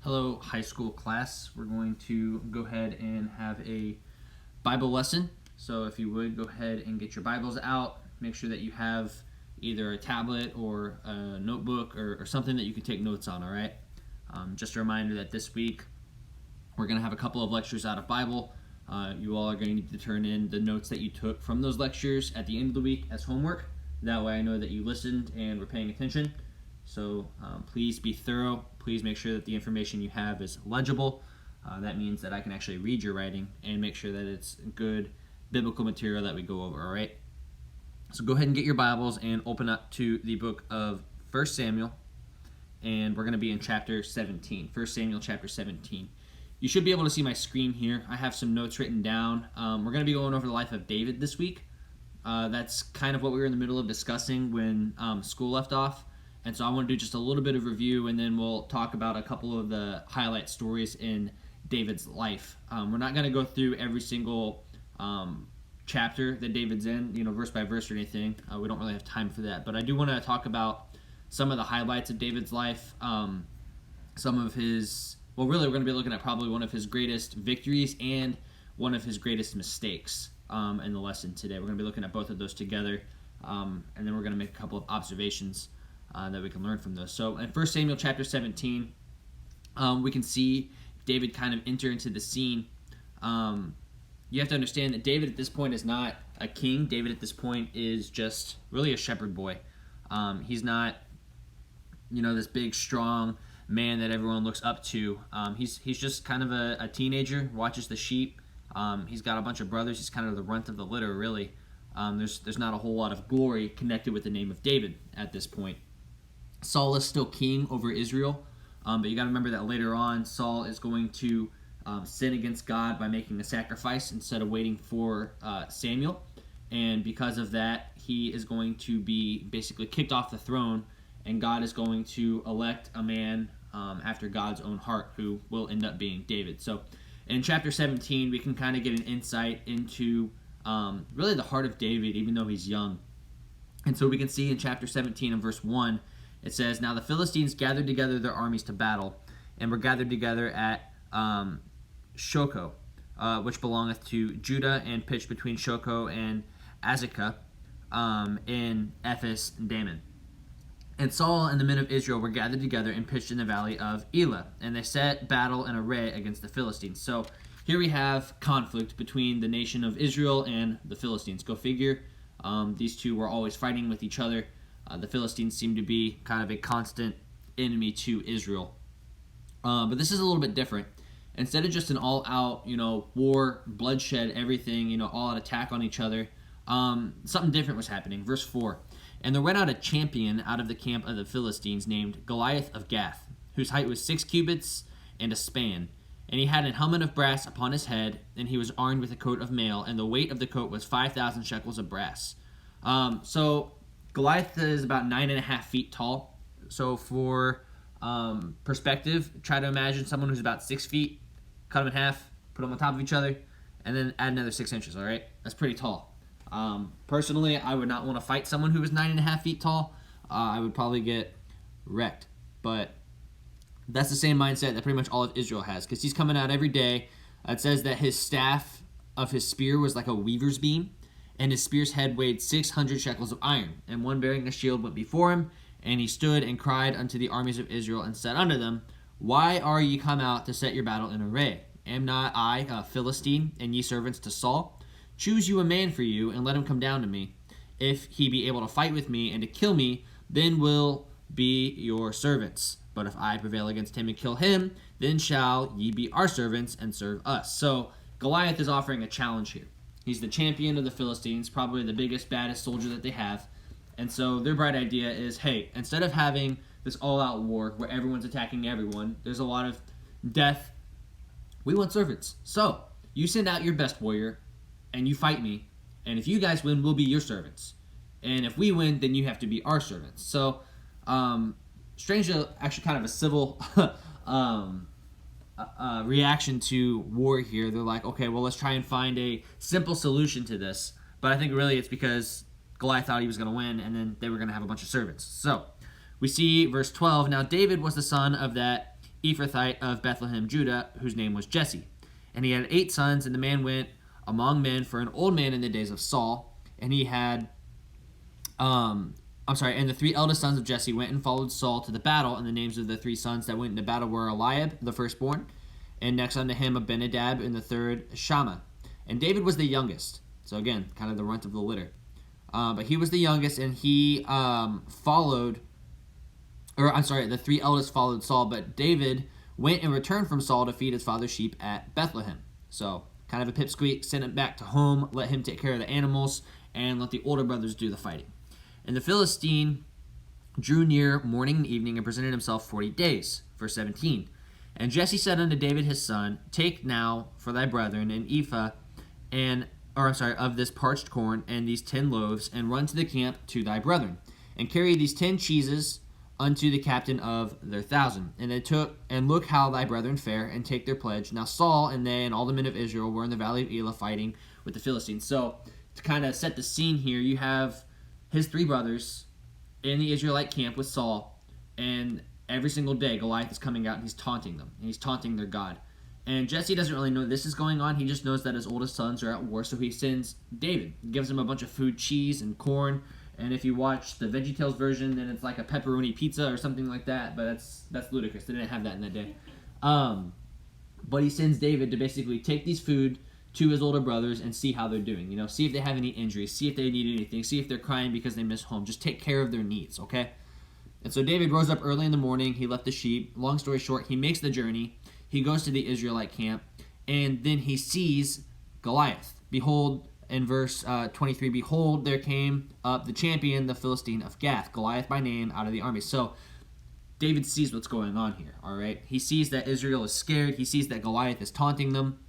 Hello, high school class. We're going to go ahead and have a Bible lesson. So if you would, go ahead and get your Bibles out. Make sure that you have either a tablet or a notebook or something that you can take notes on, all right? Just a reminder that this week we're going to have a couple of lectures out of Bible. You all are going to need to turn in the notes that you took from those lectures at the end of the week as homework. That way I know that you listened and were paying attention. So please be thorough. Please make sure that the information you have is legible. That means that I can actually read your writing and make sure that it's good biblical material that we go over, all right? So go ahead and get your Bibles and open up to the book of 1 Samuel, and we're going to be in chapter 17, 1 Samuel chapter 17. You should be able to see my screen here. I have some notes written down. We're going to be going over the life of David this week. That's kind of what we were in the middle of discussing when school left off. And so I want to do just a little bit of review, and then we'll talk about a couple of the highlight stories in David's life. We're not going to go through every single chapter that David's in, verse by verse or anything. We don't really have time for that. But I do want to talk about some of the highlights of David's life, some of his, well, really we're going to be looking at probably one of his greatest victories and one of his greatest mistakes in the lesson today. We're going to be looking at both of those together, and then we're going to make a couple of observations that we can learn from those. So in 1 Samuel chapter 17, we can see David kind of enter into the scene. You have to understand that David at this point is not a king. David at this point is just really a shepherd boy. He's not, this big, strong man that everyone looks up to. He's just kind of a teenager, watches the sheep. He's got a bunch of brothers. He's kind of the runt of the litter, really. There's not a whole lot of glory connected with the name of David at this point. Saul is still king over Israel, but you got to remember that later on, Saul is going to sin against God by making a sacrifice instead of waiting for Samuel, and because of that, he is going to be basically kicked off the throne, and God is going to elect a man after God's own heart, who will end up being David. So in chapter 17, we can kind of get an insight into really the heart of David, even though he's young. And so we can see in chapter 17 and verse 1, it says, "Now the Philistines gathered together their armies to battle, and were gathered together at Shoco, which belongeth to Judah, and pitched between Shoco and Azekah in Ephes Dammim. And Saul and the men of Israel were gathered together and pitched in the valley of Elah, and they set battle in array against the Philistines." So here we have conflict between the nation of Israel and the Philistines. Go figure. These two were always fighting with each other. The Philistines seem to be kind of a constant enemy to Israel. But this is a little bit different. Instead of just an all-out, war, bloodshed, everything, all-out attack on each other, something different was happening. Verse 4, "And there went out a champion out of the camp of the Philistines named Goliath of Gath, whose height was 6 cubits and a span. And he had an helmet of brass upon his head, and he was armed with a coat of mail, and the weight of the coat was 5,000 shekels of brass." So Goliath is about 9.5 feet tall. So for perspective, try to imagine someone who's about 6 feet, cut them in half, put them on top of each other, and then add another 6 inches, all right? That's pretty tall. Personally, I would not want to fight someone who was 9.5 feet tall. I would probably get wrecked. But that's the same mindset that pretty much all of Israel has, because he's coming out every day. It says that his staff of his spear was like a weaver's beam, and his spear's head weighed 600 shekels of iron. And one bearing a shield went before him, and he stood and cried unto the armies of Israel, and said unto them, Why are ye come out to set your battle in array? Am not I a Philistine, and ye servants to Saul? Choose you a man for you, and let him come down to me. If he be able to fight with me, and to kill me, then will be your servants. But if I prevail against him and kill him, then shall ye be our servants, and serve us. So Goliath is offering a challenge here. He's the champion of the Philistines, probably the biggest, baddest soldier that they have. And so their bright idea is, hey, instead of having this all-out war where everyone's attacking everyone, there's a lot of death, we want servants. So you send out your best warrior, and you fight me. And if you guys win, we'll be your servants. And if we win, then you have to be our servants. So strangely, actually kind of a civil reaction to war here. They're like, okay, well, let's try and find a simple solution to this. But I think really it's because Goliath thought he was going to win, and then they were going to have a bunch of servants. So we see verse 12. Now David was the son of that Ephrathite of Bethlehem, Judah, whose name was Jesse. And he had 8 sons, and the man went among men for an old man in the days of Saul. And he had, and the 3 eldest sons of Jesse went and followed Saul to the battle, and the names of the 3 sons that went into battle were Eliab, the firstborn, and next unto him Abinadab, and the third Shammah. And David was the youngest. So again, kind of the runt of the litter. But he was the youngest, and he the 3 eldest followed Saul, but David went and returned from Saul to feed his father's sheep at Bethlehem. So kind of a pipsqueak, sent him back to home, let him take care of the animals, and let the older brothers do the fighting. And the Philistine drew near morning and evening and presented himself 40 days. Verse 17. And Jesse said unto David his son, Take now for thy brethren an ephah of this parched corn and these 10 loaves, and run to the camp to thy brethren, and carry these 10 cheeses unto the captain of their 1,000. And they took, and look how thy brethren fare, and take their pledge. Now Saul and they and all the men of Israel were in the valley of Elah fighting with the Philistines. So to kind of set the scene here, you have his 3 brothers in the Israelite camp with Saul, and every single day Goliath is coming out and he's taunting them, and he's taunting their God. And Jesse doesn't really know this is going on. He just knows that his oldest sons are at war, so he sends David, gives him a bunch of food, cheese and corn. And if you watch the VeggieTales version, then it's like a pepperoni pizza or something like that. But that's ludicrous. They didn't have that in that day. But he sends David to basically take these food to his older brothers and see how they're doing. You know, see if they have any injuries, see if they need anything, see if they're crying because they miss home. Just take care of their needs, okay? And so David rose up early in the morning. He left the sheep. Long story short, he makes the journey. He goes to the Israelite camp, and then he sees Goliath. Behold, in verse 23, Behold, there came up the champion, the Philistine of Gath, Goliath by name, out of the army. So David sees what's going on here, all right? He sees that Israel is scared. He sees that Goliath is taunting them.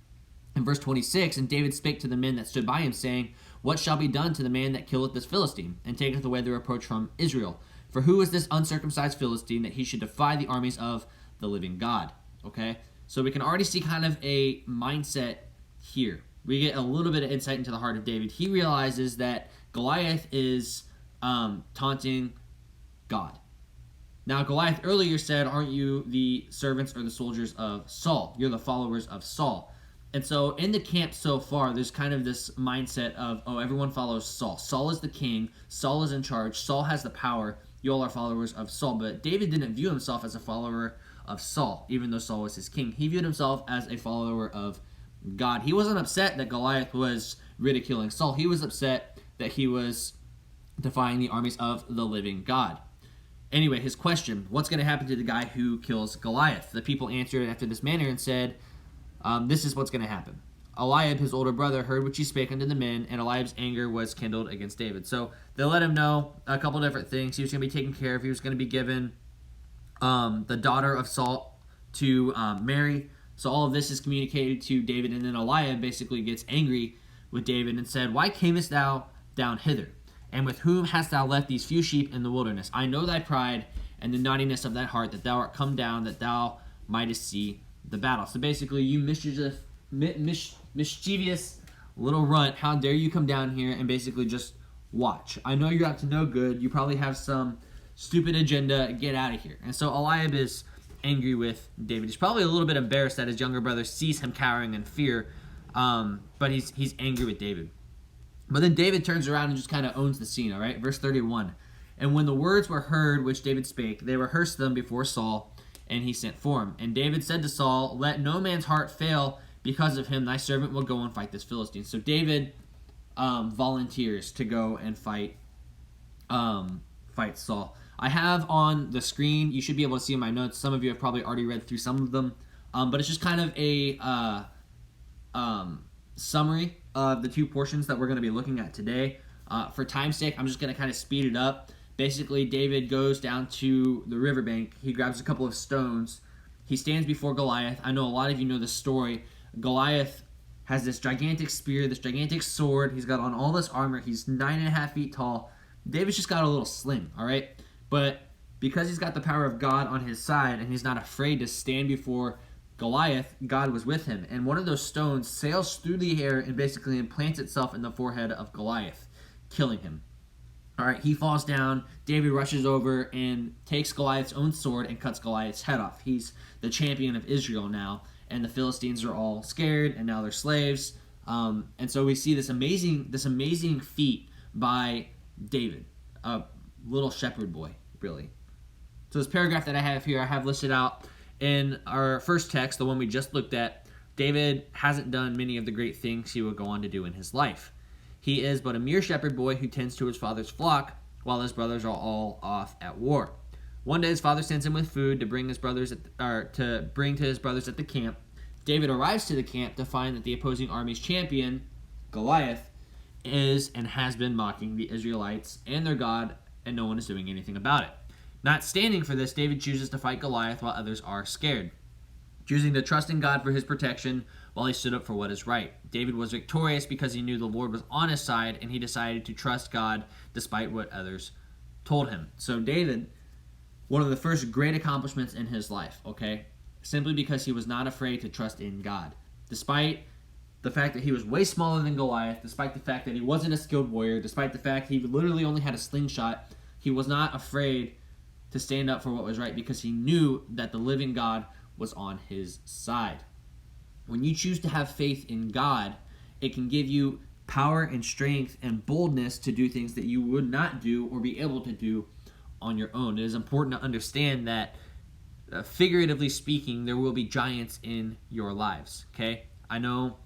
In verse 26, And David spake to the men that stood by him, saying, What shall be done to the man that killeth this Philistine, and taketh away the reproach from Israel? For who is this uncircumcised Philistine, that he should defy the armies of the living God? Okay? So we can already see kind of a mindset here. We get a little bit of insight into the heart of David. He realizes that Goliath is taunting God. Now, Goliath earlier said, Aren't you the servants or the soldiers of Saul? You're the followers of Saul. And so in the camp so far, there's kind of this mindset of, everyone follows Saul. Saul is the king. Saul is in charge. Saul has the power. You all are followers of Saul. But David didn't view himself as a follower of Saul, even though Saul was his king. He viewed himself as a follower of God. He wasn't upset that Goliath was ridiculing Saul. He was upset that he was defying the armies of the living God. Anyway, his question, what's going to happen to the guy who kills Goliath? The people answered after this manner and said, this is what's going to happen. Eliab, his older brother, heard what he spake unto the men, and Eliab's anger was kindled against David. So they let him know a couple different things. He was going to be taken care of. He was going to be given the daughter of Saul to marry. So all of this is communicated to David, and then Eliab basically gets angry with David and said, Why camest thou down hither? And with whom hast thou left these few sheep in the wilderness? I know thy pride and the naughtiness of thy heart, that thou art come down, that thou mightest see the battle. So basically, you mischievous little runt, how dare you come down here and basically just watch? I know you're up to no good. You probably have some stupid agenda. Get out of here. And so Eliab is angry with David. He's probably a little bit embarrassed that his younger brother sees him cowering in fear, but he's angry with David. But then David turns around and just kind of owns the scene, all right? Verse 31. And when the words were heard which David spake, they rehearsed them before Saul, and he sent for him. And David said to Saul, Let no man's heart fail because of him. Thy servant will go and fight this Philistine. So David volunteers to go and fight Saul. I have on the screen, you should be able to see in my notes, some of you have probably already read through some of them, but it's just kind of a summary of the 2 portions that we're going to be looking at today. For time's sake, I'm just going to kind of speed it up. Basically, David goes down to the riverbank. He grabs a couple of stones. He stands before Goliath. I know a lot of you know this story. Goliath has this gigantic spear, this gigantic sword. He's got on all this armor. He's 9.5 feet tall. David's just got a little sling, all right? But because he's got the power of God on his side and he's not afraid to stand before Goliath, God was with him. And one of those stones sails through the air and basically implants itself in the forehead of Goliath, killing him. All right, he falls down. David rushes over and takes Goliath's own sword and cuts Goliath's head off. He's the champion of Israel now, and the Philistines are all scared, and now they're slaves. And so we see this amazing feat by David, a little shepherd boy, really. So this paragraph that I have here, I have listed out in our first text, the one we just looked at. David hasn't done many of the great things he would go on to do in his life. He is but a mere shepherd boy who tends to his father's flock while his brothers are all off at war. One day his father sends him with food to bring to his brothers at the camp. David arrives to the camp to find that the opposing army's champion, Goliath, is and has been mocking the Israelites and their God, and no one is doing anything about it. Not standing for this, David chooses to fight Goliath while others are scared, choosing to trust in God for his protection while he stood up for what is right. David was victorious because he knew the Lord was on his side, and he decided to trust God despite what others told him. So David, one of the first great accomplishments in his life, okay? Simply because he was not afraid to trust in God. Despite the fact that he was way smaller than Goliath, despite the fact that he wasn't a skilled warrior, despite the fact he literally only had a slingshot, he was not afraid to stand up for what was right because he knew that the living God was on his side. When you choose to have faith in God, it can give you power and strength and boldness to do things that you would not do or be able to do on your own. It is important to understand that, figuratively speaking, there will be giants in your lives, okay? I know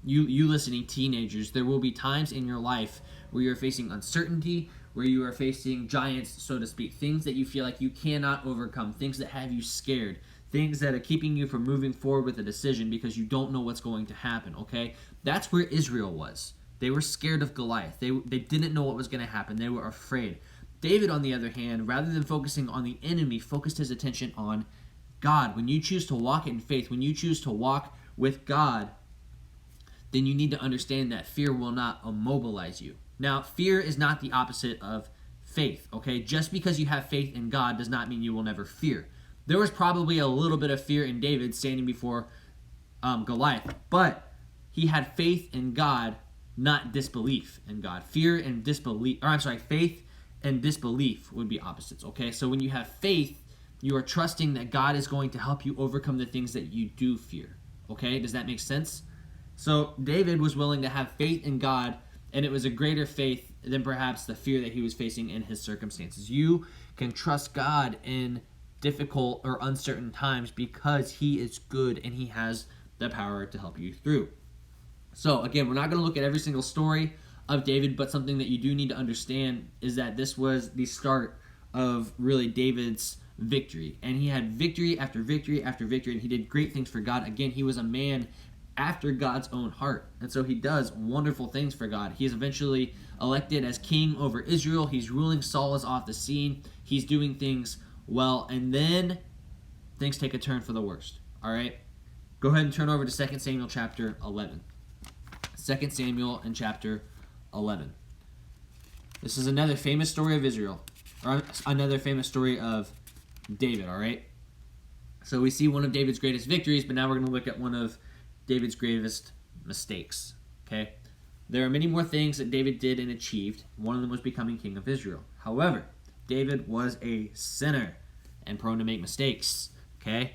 you listening, teenagers, there will be times in your life where you're facing uncertainty, where you are facing giants, so to speak, things that you feel like you cannot overcome, things that have you scared, things that are keeping you from moving forward with a decision because you don't know what's going to happen, okay? That's where Israel was. They were scared of Goliath. They didn't know what was going to happen. They were afraid. David, on the other hand, rather than focusing on the enemy, focused his attention on God. When you choose to walk in faith, when you choose to walk with God, then you need to understand that fear will not immobilize you. Now, fear is not the opposite of faith, okay? Just because you have faith in God does not mean you will never fear. There was probably a little bit of fear in David standing before Goliath, but he had faith in God, not disbelief in God. Faith and disbelief would be opposites, okay? So when you have faith, you are trusting that God is going to help you overcome the things that you do fear, okay? Does that make sense? So David was willing to have faith in God, and it was a greater faith than perhaps the fear that he was facing in his circumstances. You can trust God in difficult or uncertain times because he is good and he has the power to help you through. So again, we're not going to look at every single story of David, but something that you do need to understand is that this was the start of really David's victory. And he had victory after victory after victory, and he did great things for God. Again, he was a man after God's own heart. And so he does wonderful things for God. He is eventually elected as king over Israel. He's ruling. Saul is off the scene. He's doing things well. And then things take a turn for the worst. All right? Go ahead and turn over to 2 Samuel chapter 11. 2 Samuel and chapter 11. This is another famous story of Israel. Or another famous story of David, all right? So we see one of David's greatest victories, but now we're going to look at one of David's gravest mistakes, okay? There are many more things that David did and achieved. One of them was becoming king of Israel. However, David was a sinner and prone to make mistakes, okay?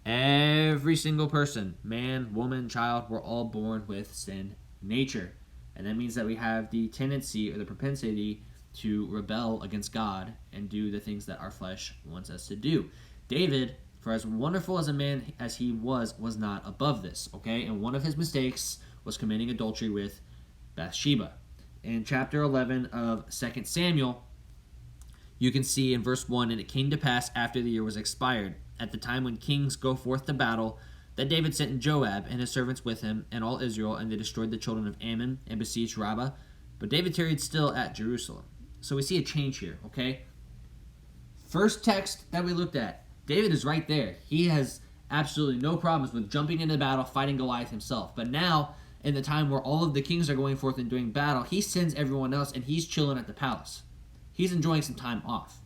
Every single person, man, woman, child, we're all born with sin nature. And that means that we have the tendency or the propensity to rebel against God and do the things that our flesh wants us to do. David, for as wonderful as a man as he was not above this, okay? And one of his mistakes was committing adultery with Bathsheba. In chapter 11 of 2 Samuel, you can see in verse 1, "And it came to pass after the year was expired, at the time when kings go forth to battle, that David sent Joab and his servants with him and all Israel, and they destroyed the children of Ammon and besieged Rabbah. But David tarried still at Jerusalem." So we see a change here, okay? First text that we looked at, David is right there. He has absolutely no problems with jumping into battle, fighting Goliath himself. But now, in the time where all of the kings are going forth and doing battle, he sends everyone else and he's chilling at the palace. He's enjoying some time off.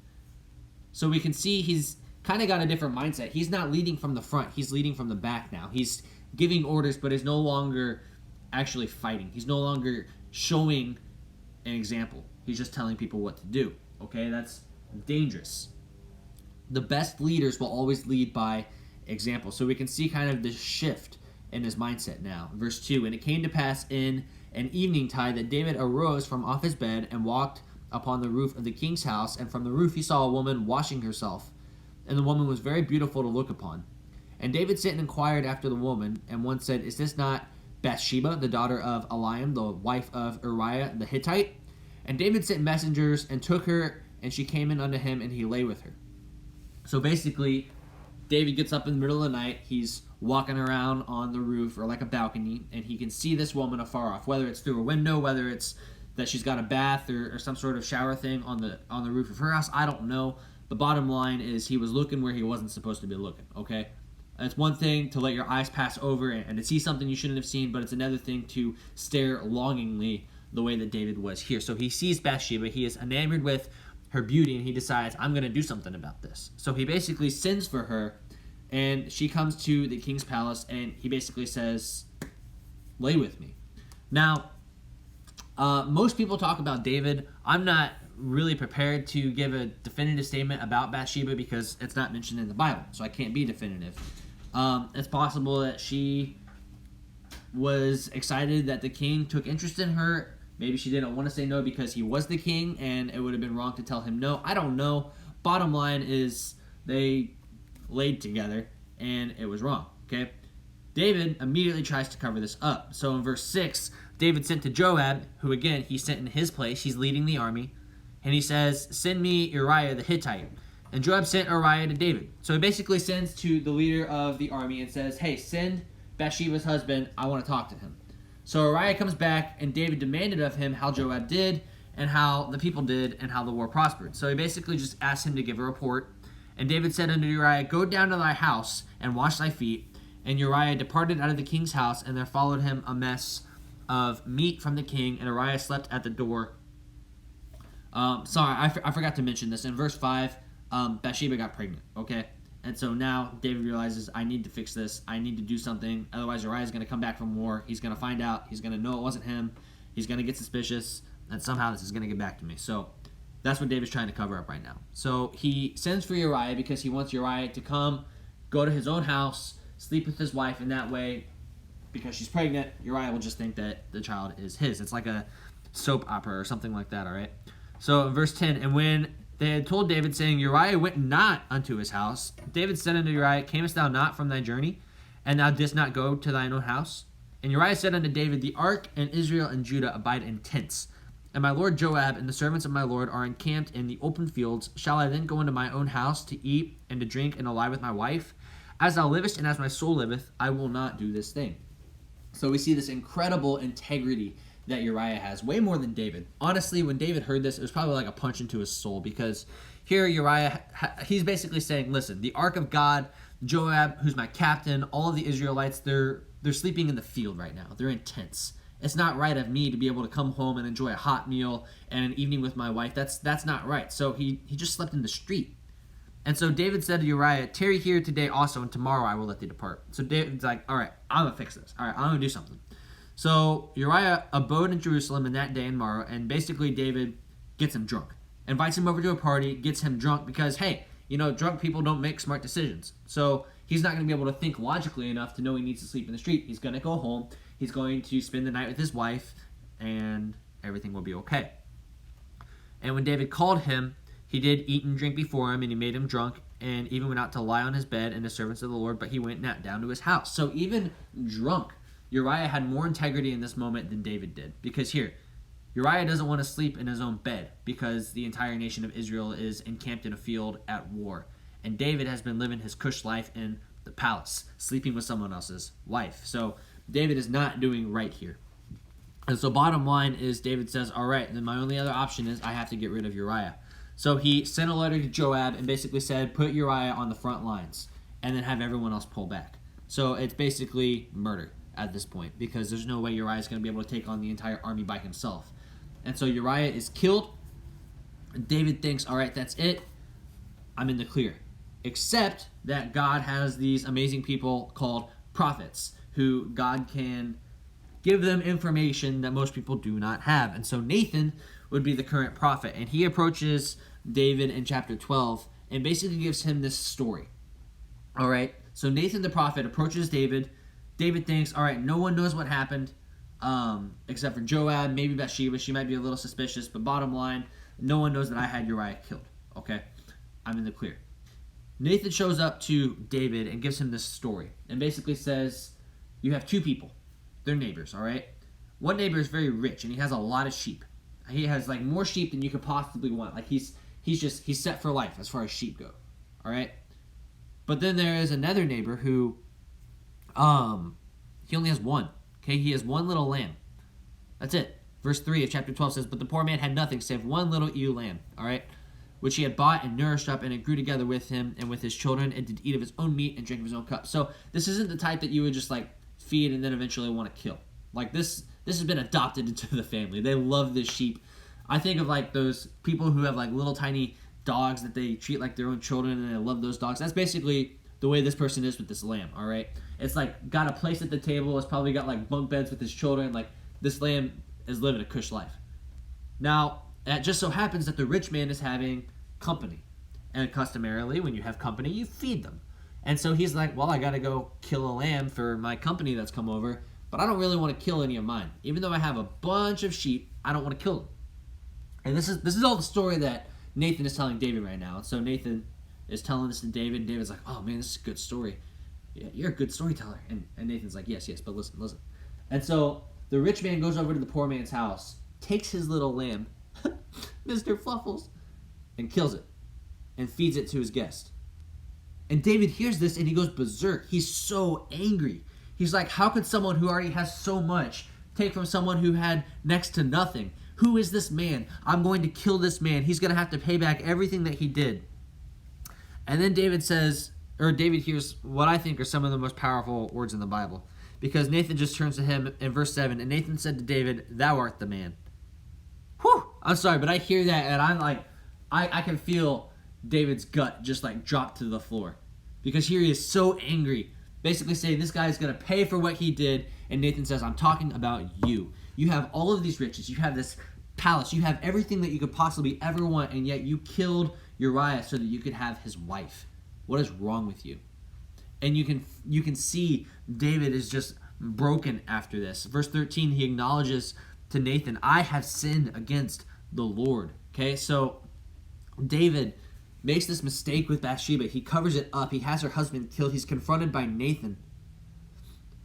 So we can see he's kind of got a different mindset. He's not leading from the front. He's leading from the back now. He's giving orders, but is no longer actually fighting. He's no longer showing an example. He's just telling people what to do. Okay, that's dangerous. The best leaders will always lead by example. So we can see kind of this shift in his mindset now. Verse 2, and it came to pass in an evening tide that David arose from off his bed and walked upon the roof of the king's house, and from the roof he saw a woman washing herself, and the woman was very beautiful to look upon. And David sent and inquired after the woman, and one said, is this not Bathsheba, the daughter of Eliam, the wife of Uriah the Hittite? And David sent messengers and took her, and she came in unto him, and he lay with her. So basically, David gets up in the middle of the night. He's walking around on the roof or like a balcony, and he can see this woman afar off, whether it's through a window, whether it's that she's got a bath or some sort of shower thing on the roof of her house. I don't know. The bottom line is he was looking where he wasn't supposed to be looking, okay? It's one thing to let your eyes pass over and to see something you shouldn't have seen, but it's another thing to stare longingly the way that David was here. So he sees Bathsheba. He is enamored with her beauty, and he decides, I'm going to do something about this. So he basically sends for her, and she comes to the king's palace, and he basically says, lay with me. Now, most people talk about David. I'm not really prepared to give a definitive statement about Bathsheba because it's not mentioned in the Bible, so I can't be definitive. It's possible that she was excited that the king took interest in her. Maybe she didn't want to say no because he was the king, and it would have been wrong to tell him no. I don't know. Bottom line is they laid together, and it was wrong, okay? David immediately tries to cover this up. So in verse 6, David sent to Joab, who again, he sent in his place. He's leading the army. And he says, send me Uriah the Hittite. And Joab sent Uriah to David. So he basically sends to the leader of the army and says, hey, send Bathsheba's husband. I want to talk to him. So Uriah comes back, and David demanded of him how Joab did, and how the people did, and how the war prospered. So he basically just asked him to give a report. And David said unto Uriah, go down to thy house, and wash thy feet. And Uriah departed out of the king's house, and there followed him a mess of meat from the king, and Uriah slept at the door. I forgot to mention this. In verse 5, Bathsheba got pregnant, okay? And so now David realizes, I need to fix this. I need to do something. Otherwise, Uriah's going to come back from war. He's going to find out. He's going to know it wasn't him. He's going to get suspicious, and somehow this is going to get back to me. So that's what David's trying to cover up right now. So he sends for Uriah because he wants Uriah to come, go to his own house, sleep with his wife, and that way, because she's pregnant, Uriah will just think that the child is his. It's like a soap opera or something like that, all right? So in verse 10, and when they had told David, saying, Uriah went not unto his house, David said unto Uriah, camest thou not from thy journey, and thou didst not go to thine own house? And Uriah said unto David, the ark and Israel and Judah abide in tents, and my lord Joab and the servants of my lord are encamped in the open fields. Shall I then go into my own house to eat and to drink and to lie with my wife? As thou livest and as my soul liveth, I will not do this thing. So we see this incredible integrity that Uriah has, way more than David. Honestly, when David heard this, it was probably like a punch into his soul, because here Uriah, he's basically saying, listen, the ark of God, Joab, who's my captain, all of the Israelites, they're sleeping in the field right now. They're in tents. It's not right of me to be able to come home and enjoy a hot meal and an evening with my wife. That's not right. So he just slept in the street. And so David said to Uriah, tarry here today also, and tomorrow I will let thee depart. So David's like, all right, I'm going to fix this. All right, I'm going to do something. So Uriah abode in Jerusalem in that day and morrow, and basically David gets him drunk. Invites him over to a party, gets him drunk because, hey, drunk people don't make smart decisions. So he's not going to be able to think logically enough to know he needs to sleep in the street. He's going to go home. He's going to spend the night with his wife, and everything will be okay. And when David called him, he did eat and drink before him, and he made him drunk, and even went out to lie on his bed in the servants of the Lord, but he went not down to his house. So even drunk, Uriah had more integrity in this moment than David did. Because here, Uriah doesn't want to sleep in his own bed because the entire nation of Israel is encamped in a field at war. And David has been living his cush life in the palace, sleeping with someone else's wife. So David is not doing right here. And so bottom line is David says, all right, then my only other option is I have to get rid of Uriah. So he sent a letter to Joab and basically said, put Uriah on the front lines and then have everyone else pull back. So it's basically murder at this point, because there's no way Uriah is going to be able to take on the entire army by himself. And so Uriah is killed. David thinks, all right, that's it. I'm in the clear. Except that God has these amazing people called prophets who God can give them information that most people do not have. And so Nathan would be the current prophet, and he approaches David in chapter 12 and basically gives him this story. All right, so Nathan the prophet approaches David. David thinks, all right, no one knows what happened except for Joab, maybe Bathsheba. She might be a little suspicious, but bottom line, no one knows that I had Uriah killed. Okay, I'm in the clear. Nathan shows up to David and gives him this story and basically says, you have two people. They're neighbors, all right? One neighbor is very rich, and he has a lot of sheep. He has, like, more sheep than you could possibly want. Like, he's set for life as far as sheep go, all right? But then there is another neighbor who, he only has one, okay? He has one little lamb. That's it. Verse 3 of chapter 12 says, but the poor man had nothing save one little ewe lamb, all right? Which he had bought and nourished up, and it grew together with him and with his children, and did eat of his own meat and drink of his own cup. So this isn't the type that you would just, like, feed and then eventually want to kill. Like, this has been adopted into the family. They love this sheep. I think of, like, those people who have, like, little tiny dogs that they treat like their own children, and they love those dogs. That's basically the way this person is with this lamb, all right? It's, like, got a place at the table. It's probably got, like, bunk beds with his children. Like, this lamb is living a cush life. Now, it just so happens that the rich man is having company. And customarily, when you have company, you feed them. And so he's like, well, I got to go kill a lamb for my company that's come over, but I don't really want to kill any of mine. Even though I have a bunch of sheep, I don't want to kill them. And this is all the story that Nathan is telling David right now. And so Nathan is telling this to David, and David's like, oh, man, this is a good story. Yeah, you're a good storyteller. And Nathan's like, yes, but listen. And so the rich man goes over to the poor man's house, takes his little lamb, Mr. Fluffles, and kills it and feeds it to his guest. And David hears this and he goes berserk. He's so angry. He's like, how could someone who already has so much take from someone who had next to nothing? Who is this man? I'm going to kill this man. He's going to have to pay back everything that he did. And then David hears what I think are some of the most powerful words in the Bible. Because Nathan just turns to him in verse 7, and Nathan said to David, thou art the man. Whew! I'm sorry, but I hear that and I'm like, I can feel David's gut just like drop to the floor. Because here he is so angry, basically saying this guy is going to pay for what he did. And Nathan says, I'm talking about you. You have all of these riches. You have this palace. You have everything that you could possibly ever want. And yet you killed Uriah so that you could have his wife. What is wrong with you? And you can see David is just broken after this. Verse 13, he acknowledges to Nathan, I have sinned against the Lord. Okay, so David makes this mistake with Bathsheba. He covers it up. He has her husband killed. He's confronted by Nathan.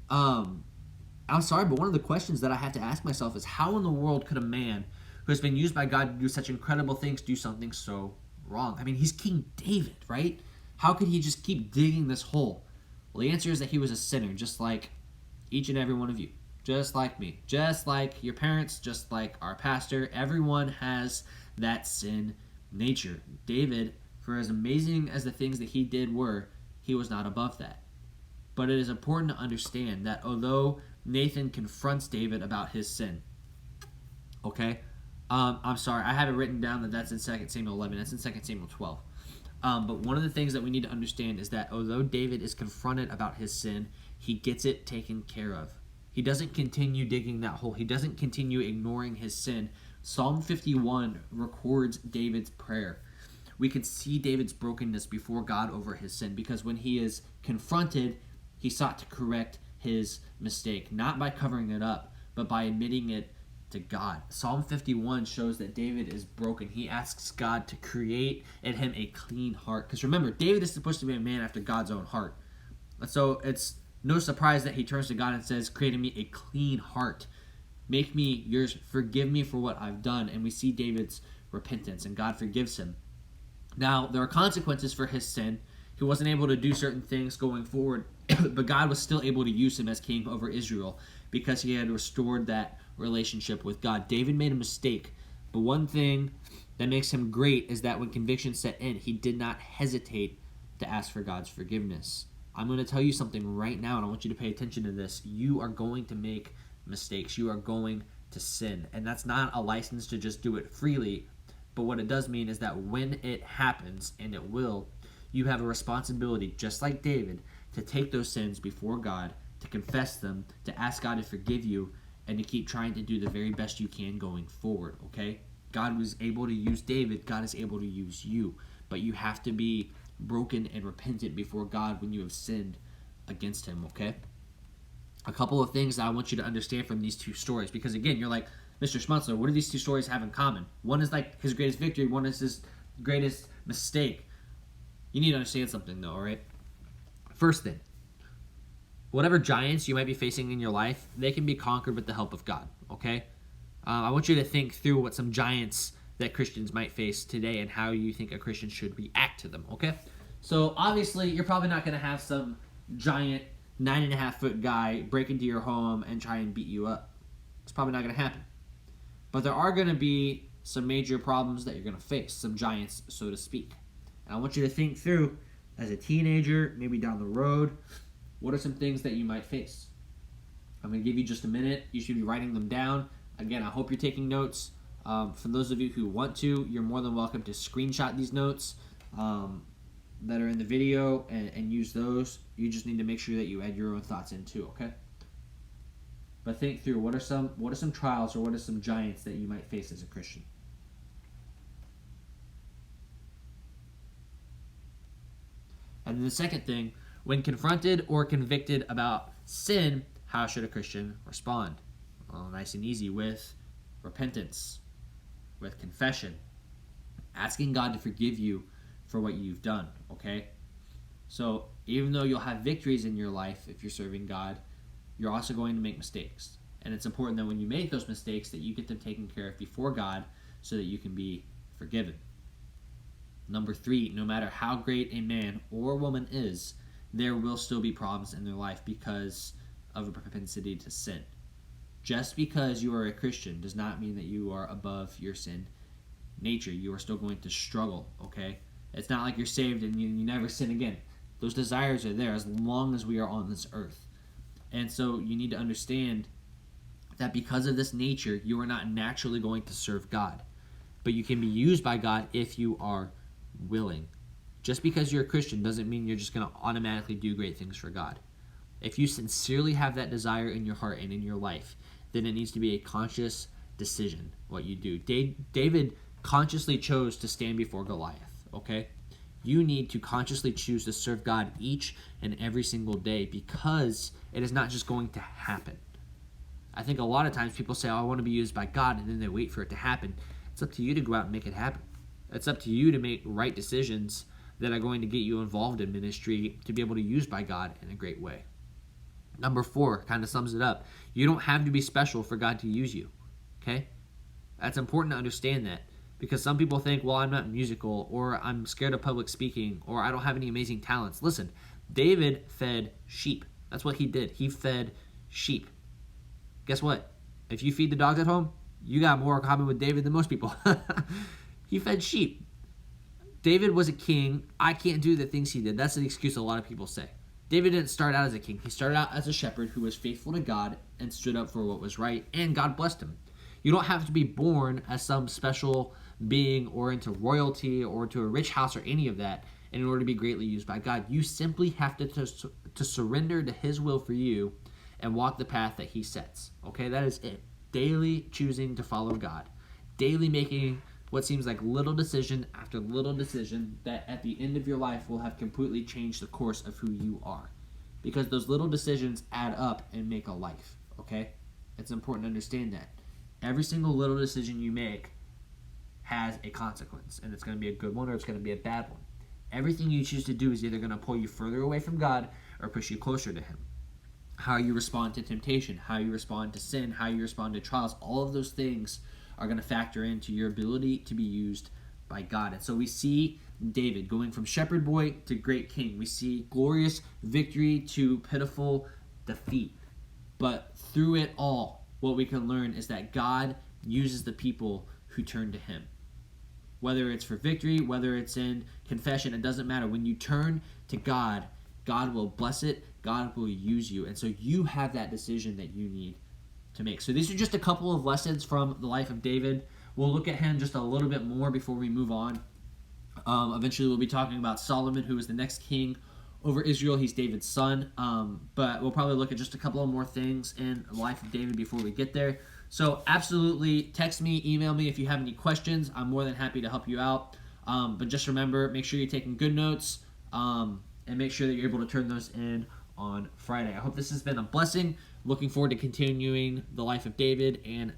I'm sorry, but one of the questions that I have to ask myself is how in the world could a man who has been used by God to do such incredible things do something so wrong? I mean, he's King David, right? How could he just keep digging this hole? Well, the answer is that he was a sinner, just like each and every one of you. Just like me. Just like your parents, just like our pastor. Everyone has that sin nature. David, for as amazing as the things that he did were, he was not above that. But it is important to understand that although Nathan confronts David about his sin, okay, I'm sorry, I have it written down that that's in 2 Samuel 11. That's in 2 Samuel 12. But one of the things that we need to understand is that although David is confronted about his sin, he gets it taken care of. He doesn't continue digging that hole. He doesn't continue ignoring his sin. Psalm 51 records David's prayer. We can see David's brokenness before God over his sin, because when he is confronted, he sought to correct his mistake, not by covering it up, but by admitting it to God. Psalm 51 shows that David is broken. He asks God to create in him a clean heart. Because remember, David is supposed to be a man after God's own heart. So it's no surprise that he turns to God and says, create in me a clean heart. Make me yours. Forgive me for what I've done. And we see David's repentance, and God forgives him. Now, there are consequences for his sin. He wasn't able to do certain things going forward, but God was still able to use him as king over Israel because he had restored that relationship with God. David made a mistake, but one thing that makes him great is that when conviction set in, he did not hesitate to ask for God's forgiveness. I'm going to tell you something right now, and I want you to pay attention to this. You are going to make mistakes. You are going to sin, and that's not a license to just do it freely, but what it does mean is that when it happens, and it will, you have a responsibility, just like David, to take those sins before God, to confess them, to ask God to forgive you, and to keep trying to do the very best you can going forward, okay? God was able to use David. God is able to use you. But you have to be broken and repentant before God when you have sinned against him, okay? A couple of things that I want you to understand from these two stories, because again, you're like, Mr. Schmutzler, what do these two stories have in common? One is like his greatest victory, one is his greatest mistake. You need to understand something though, all right? First thing, whatever giants you might be facing in your life, they can be conquered with the help of God, okay? I want you to think through what some giants that Christians might face today and how you think a Christian should react to them, okay? So obviously, you're probably not going to have some giant 9.5-foot guy break into your home and try and beat you up. It's probably not going to happen. But there are going to be some major problems that you're going to face, some giants, so to speak. And I want you to think through, as a teenager, maybe down the road, what are some things that you might face? I'm going to give you just a minute. You should be writing them down. Again, I hope you're taking notes. For those of you who want to, you're more than welcome to screenshot these notes that are in the video and use those. You just need to make sure that you add your own thoughts in too, okay? But think through, what are some trials or what are some giants that you might face as a Christian? And then the second thing, when confronted or convicted about sin, how should a Christian respond? Well, nice and easy, with repentance, with confession, asking God to forgive you for what you've done, okay? So even though you'll have victories in your life if you're serving God, you're also going to make mistakes. And it's important that when you make those mistakes that you get them taken care of before God so that you can be forgiven. Number 3, no matter how great a man or woman is, there will still be problems in their life because of a propensity to sin. Just because you are a Christian does not mean that you are above your sin nature. You are still going to struggle, okay? It's not like you're saved and you never sin again. Those desires are there as long as we are on this earth. And so you need to understand that because of this nature, you are not naturally going to serve God. But you can be used by God if you are willing. Just because you're a Christian doesn't mean you're just going to automatically do great things for God. If you sincerely have that desire in your heart and in your life, then it needs to be a conscious decision what you do. David consciously chose to stand before Goliath, okay? You need to consciously choose to serve God each and every single day because it is not just going to happen. I think a lot of times people say, oh, I want to be used by God, and then they wait for it to happen. It's up to you to go out and make it happen. It's up to you to make right decisions that are going to get you involved in ministry to be able to be used by God in a great way. Number 4 kind of sums it up. You don't have to be special for God to use you, okay? That's important to understand that because some people think, well, I'm not musical, or I'm scared of public speaking, or I don't have any amazing talents. Listen, David fed sheep. That's what he did. He fed sheep. Guess what? If you feed the dogs at home, you got more in common with David than most people. He fed sheep. David was a king. I can't do the things he did. That's the excuse a lot of people say. David didn't start out as a king. He started out as a shepherd who was faithful to God and stood up for what was right, and God blessed him. You don't have to be born as some special being or into royalty or to a rich house or any of that in order to be greatly used by God. You simply have to surrender to his will for you and walk the path that he sets. Okay, that is it. Daily choosing to follow God. Daily making what seems like little decision after little decision that at the end of your life will have completely changed the course of who you are. Because those little decisions add up and make a life, okay? It's important to understand that. Every single little decision you make has a consequence, and it's going to be a good one or it's going to be a bad one. Everything you choose to do is either going to pull you further away from God or push you closer to him. How you respond to temptation, how you respond to sin, how you respond to trials, all of those things are going to factor into your ability to be used by God. And so we see David going from shepherd boy to great king. We see glorious victory to pitiful defeat. But through it all, what we can learn is that God uses the people who turn to him. Whether it's for victory, whether it's in confession, it doesn't matter. When you turn to God, God will bless it. God will use you. And so you have that decision that you need to make. So these are just a couple of lessons from the life of David. We'll look at him just a little bit more before we move on. Eventually we'll be talking about Solomon, who was the next king over Israel. He's David's son. But we'll probably look at just a couple of more things in the life of David before we get there. So absolutely text me, email me if you have any questions. I'm more than happy to help you out. But just remember, make sure you're taking good notes, and make sure that you're able to turn those in on Friday. I hope this has been a blessing. Looking forward to continuing the life of David and